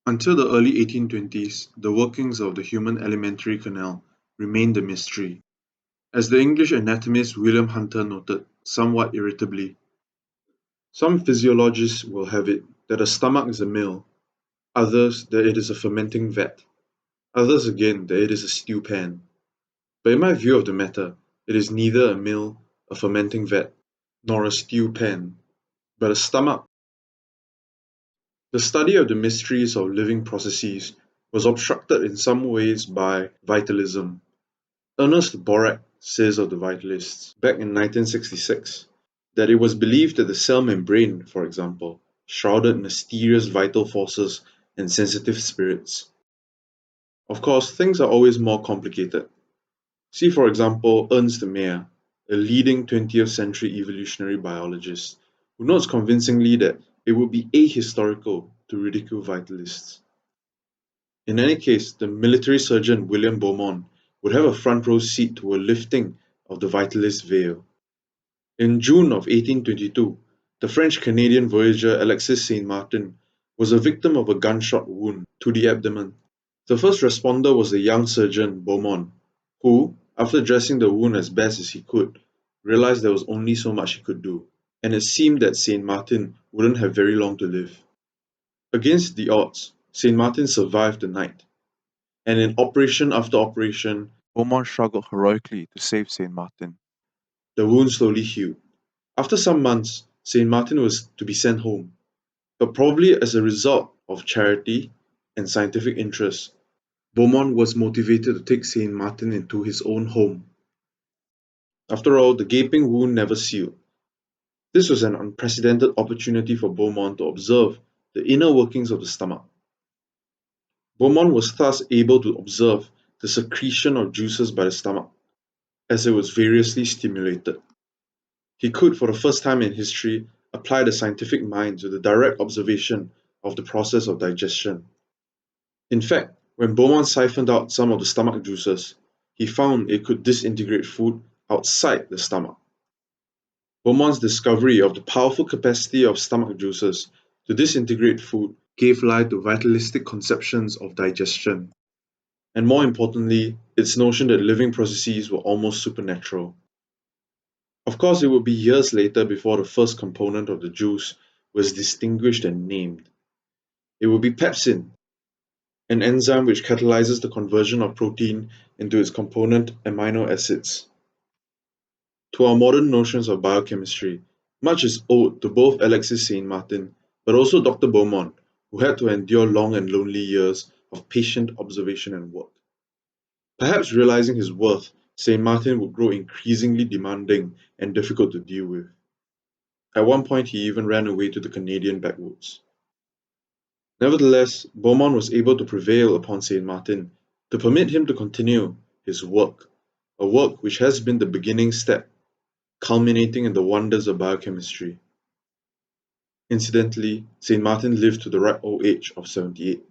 Until the early 1820s, the workings of the human alimentary canal remained a mystery. As the English anatomist William Hunter noted, somewhat irritably, some physiologists will have it that a stomach is a mill, others that it is a fermenting vat, others again that it is a stew pan. But in my view of the matter, it is neither a mill, a fermenting vat, nor a stew pan, but a stomach. The study of the mysteries of living processes was obstructed in some ways by vitalism. Ernest Borac says of the Vitalists, back in 1966, that it was believed that the cell membrane, for example, shrouded mysterious vital forces and sensitive spirits. Of course, things are always more complicated. See, for example, Ernst Mayr, a leading 20th century evolutionary biologist, who notes convincingly that it would be ahistorical to ridicule vitalists. In any case, the military surgeon William Beaumont would have a front row seat to a lifting of the vitalist veil. In June of 1822, the French-Canadian voyager Alexis St Martin was a victim of a gunshot wound to the abdomen. The first responder was the young surgeon Beaumont, who, after dressing the wound as best as he could, realized there was only so much he could do, and it seemed that St Martin wouldn't have very long to live. Against the odds, St Martin survived the night, and in operation after operation, Beaumont struggled heroically to save St. Martin. The wound slowly healed. After some months, St. Martin was to be sent home, but probably as a result of charity and scientific interest, Beaumont was motivated to take St. Martin into his own home. After all, the gaping wound never sealed. This was an unprecedented opportunity for Beaumont to observe the inner workings of the stomach. Beaumont was thus able to observe the secretion of juices by the stomach, as it was variously stimulated. He could, for the first time in history, apply the scientific mind to the direct observation of the process of digestion. In fact, when Beaumont siphoned out some of the stomach juices, he found it could disintegrate food outside the stomach. Beaumont's discovery of the powerful capacity of stomach juices to disintegrate food gave life to vitalistic conceptions of digestion, and more importantly, its notion that living processes were almost supernatural. Of course, it would be years later before the first component of the juice was distinguished and named. It would be pepsin, an enzyme which catalyzes the conversion of protein into its component amino acids. To our modern notions of biochemistry, much is owed to both Alexis St Martin but also Dr Beaumont, who had to endure long and lonely years of patient observation and work. Perhaps realizing his worth, St Martin would grow increasingly demanding and difficult to deal with. At one point he even ran away to the Canadian backwoods. Nevertheless, Beaumont was able to prevail upon St Martin to permit him to continue his work, a work which has been the beginning step, culminating in the wonders of biochemistry. Incidentally, St Martin lived to the ripe old age of 78.